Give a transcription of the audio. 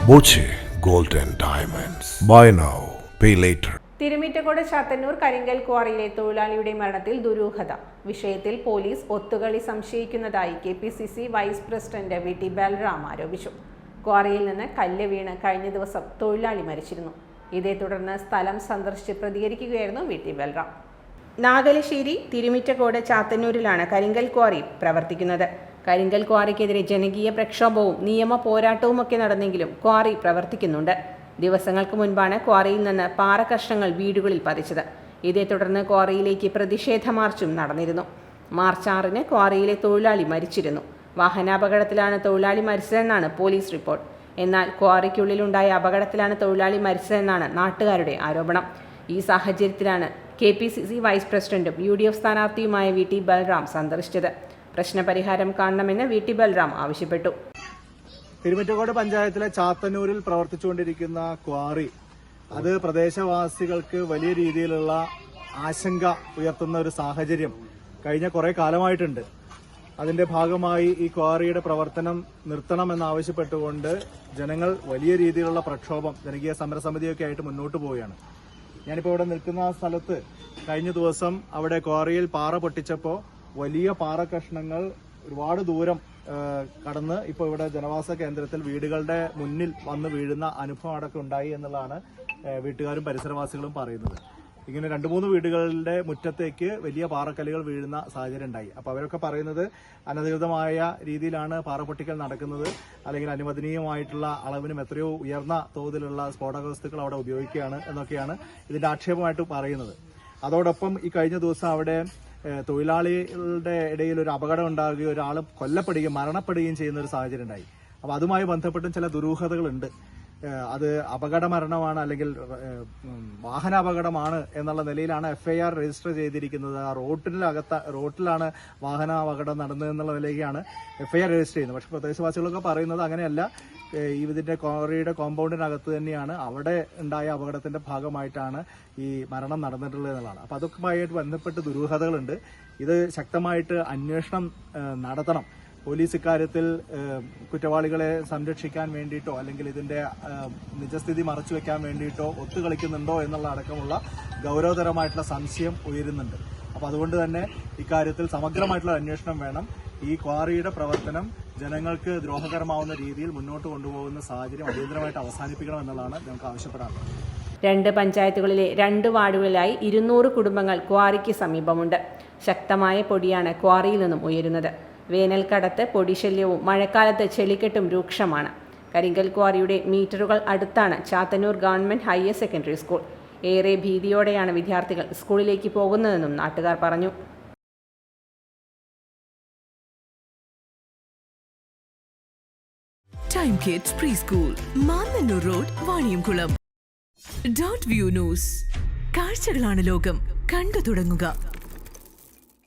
Boche gold and diamonds. Buy now pay later. Thirumittacode Chathannur കരിങ്കൽ ക്വാറിയിലെ തൊഴിലാളിയുടെ മരണത്തിൽ ദുരൂഹത. വിഷയത്തിൽ പോലീസ് ഒത്തുകളി സംശയിക്കുന്നതായി KPCC vice president VT Balram ആരോപിച്ചു. ക്വാറിയിൽ നിന്ന് കല്ല് വീണ് കഴിഞ്ഞ ദിവസം തൊഴിലാളി മരിച്ചിരുന്നു. ഇതേ തുടർന്ന് സ്ഥലം സന്ദർശിച്ച് പ്രതികരിക്കുകയായിരുന്നു VT ബൽറാം. നാഗലശ്ശേരി തിരുമിറ്റക്കോട് ചാത്തന്നൂരിലാണ് കരിങ്കൽ ക്വാറി പ്രവർത്തിക്കുന്നത്. കരിങ്കൽ ക്വാറിക്കെതിരെ ജനകീയ പ്രക്ഷോഭവും നിയമ പോരാട്ടവുമൊക്കെ നടന്നെങ്കിലും ക്വാറി പ്രവർത്തിക്കുന്നുണ്ട്. ദിവസങ്ങൾക്ക് മുൻപാണ് ക്വാറിയിൽ നിന്ന് പാറ കഷ്ണങ്ങൾ വീടുകളിൽ പതിച്ചത്. ഇതേ തുടർന്ന് ക്വാറിയിലേക്ക് പ്രതിഷേധ മാർച്ചും നടന്നിരുന്നു. മാർച്ച് 6-ന് ക്വാറിയിലെ തൊഴിലാളി മരിച്ചിരുന്നു. വാഹനാപകടത്തിലാണ് തൊഴിലാളി മരിച്ചതെന്നാണ് പോലീസ് റിപ്പോർട്ട്. എന്നാൽ ക്വാറിക്കുള്ളിലുണ്ടായ അപകടത്തിലാണ് തൊഴിലാളി മരിച്ചതെന്നാണ് നാട്ടുകാരുടെ ആരോപണം. ഈ സാഹചര്യത്തിലാണ് KPCC വൈസ് പ്രസിഡന്റും UDF സ്ഥാനാർത്ഥിയുമായ VT ബൽറാം സന്ദർശിച്ചത്. പ്രശ്നപരിഹാരം കാണണമെന്ന് VT ബൽറാം ആവശ്യപ്പെട്ടു. തിരുമിറ്റക്കോട് പഞ്ചായത്തിലെ ചാത്തന്നൂരിൽ പ്രവർത്തിച്ചുകൊണ്ടിരിക്കുന്ന ക്വാറി അത് പ്രദേശവാസികൾക്ക് വലിയ രീതിയിലുള്ള ആശങ്ക ഉയർത്തുന്ന ഒരു സാഹചര്യം കഴിഞ്ഞ കുറെ കാലമായിട്ടുണ്ട്. അതിന്റെ ഭാഗമായി ഈ ക്വാറിയുടെ പ്രവർത്തനം നിർത്തണമെന്നാവശ്യപ്പെട്ടുകൊണ്ട് ജനങ്ങൾ വലിയ രീതിയിലുള്ള പ്രക്ഷോഭം ജനകീയ സമരസമിതിയൊക്കെ ആയിട്ട് മുന്നോട്ട് പോവുകയാണ്. ഞാനിപ്പോൾ ഇവിടെ നിൽക്കുന്ന സ്ഥലത്ത് കഴിഞ്ഞ ദിവസം അവിടെ ക്വാറിയിൽ പാറ പൊട്ടിച്ചപ്പോൾ വലിയ പാറ കഷ്ണങ്ങൾ ഒരുപാട് ദൂരം കടന്ന് ഇപ്പോൾ ഇവിടെ ജനവാസ കേന്ദ്രത്തിൽ വീടുകളുടെ മുന്നിൽ വന്ന് വീഴുന്ന അനുഭവം അടക്കം ഉണ്ടായി എന്നുള്ളതാണ് വീട്ടുകാരും പരിസരവാസികളും പറയുന്നത്. ഇങ്ങനെ 2-3 വീടുകളുടെ മുറ്റത്തേക്ക് വലിയ പാറക്കല്ലുകൾ വീഴുന്ന സാഹചര്യം ഉണ്ടായി. അപ്പോൾ അവരൊക്കെ പറയുന്നത് അനധികൃതമായ രീതിയിലാണ് പാറ പൊട്ടിക്കൽ നടക്കുന്നത്, അല്ലെങ്കിൽ അനുവദനീയമായിട്ടുള്ള അളവിനും എത്രയോ ഉയർന്ന തോതിലുള്ള സ്ഫോടക വസ്തുക്കൾ അവിടെ ഉപയോഗിക്കുകയാണ് എന്നൊക്കെയാണ് ഇതിന്റെ ആക്ഷേപമായിട്ട് പറയുന്നത്. അതോടൊപ്പം ഈ കഴിഞ്ഞ ദിവസം അവിടെ തൊഴിലാളികളുടെ ഇടയിൽ ഒരു അപകടം ഉണ്ടാകുകയും ഒരാൾ കൊല്ലപ്പെടുകയും മരണപ്പെടുകയും ചെയ്യുന്ന ഒരു സാഹചര്യം ഉണ്ടായി. അപ്പോൾ അതുമായി ബന്ധപ്പെട്ടും ചില ദുരൂഹതകളുണ്ട്. അത് അപകട മരണമാണ് അല്ലെങ്കിൽ വാഹനാപകടമാണ് എന്നുള്ള നിലയിലാണ് FIR രജിസ്റ്റർ ചെയ്തിരിക്കുന്നത്. ആ റോട്ടിലാണ് വാഹനാപകടം നടന്നതെന്നുള്ള നിലയ്ക്കാണ് FIR രജിസ്റ്റർ ചെയ്യുന്നത്. പക്ഷെ പ്രദേശവാസികളൊക്കെ പറയുന്നത് അങ്ങനെയല്ല, ഇതിന്റെ ക്വാറിയുടെ കോമ്പൗണ്ടിനകത്ത് തന്നെയാണ് അവിടെ ഉണ്ടായ അപകടത്തിന്റെ ഭാഗമായിട്ടാണ് ഈ മരണം നടന്നിട്ടുള്ളത് എന്നുള്ളതാണ്. അപ്പൊ അതൊക്കെയുമായിട്ട് ബന്ധപ്പെട്ട് ദുരൂഹതകളുണ്ട്. ഇത് ശക്തമായിട്ട് അന്വേഷണം നടത്തണം. പോലീസ് ഇക്കാര്യത്തിൽ കുറ്റവാളികളെ സംരക്ഷിക്കാൻ വേണ്ടിയിട്ടോ അല്ലെങ്കിൽ ഇതിന്റെ നിജസ്ഥിതി മറച്ചുവെക്കാൻ വേണ്ടിയിട്ടോ ഒത്തുകളിക്കുന്നുണ്ടോ എന്നുള്ള അടക്കമുള്ള ഗൗരവതരമായിട്ടുള്ള സംശയം ഉയരുന്നുണ്ട്. അപ്പോൾ അതുകൊണ്ട് തന്നെ ഇക്കാര്യത്തിൽ സമഗ്രമായിട്ടുള്ള അന്വേഷണം വേണം. ഈ ക്വാറിയുടെ പ്രവർത്തനം ജനങ്ങൾക്ക് ദ്രോഹകരമാവുന്ന രീതിയിൽ മുന്നോട്ട് കൊണ്ടുപോകുന്ന സാഹചര്യം അടിയന്തരമായിട്ട് അവസാനിപ്പിക്കണം എന്നുള്ളതാണ് ഞങ്ങൾക്ക് ആവശ്യപ്പെടാറുള്ളത്. 2 പഞ്ചായത്തുകളിലെ 2 വാർഡുകളിലായി 200 കുടുംബങ്ങൾ ക്വാറിക്ക് സമീപമുണ്ട്. ശക്തമായ പൊടിയാണ് ക്വാറിയിൽ നിന്നും ഉയരുന്നത്. വേനൽക്കടത്ത് പൊടിശല്യവും മഴക്കാലത്ത് ചെളിക്കെട്ടും രൂക്ഷമാണ്. കരിങ്കൽ ക്വാറിയുടെ മീറ്ററുകൾ അടുത്താണ് Chathannoor government higher secondary school. ഏറെ ഭീതിയോടെയാണ് വിദ്യാർത്ഥികൾ സ്കൂളിലേക്ക് പോകുന്നതെന്നും നാട്ടുകാർ പറഞ്ഞു. Time kids pre school, Mannannur road, Vaniyamkulam. Dot view news. കാഴ്ചകളാണ് ലോകം, കണ്ടു തുടങ്ങുക.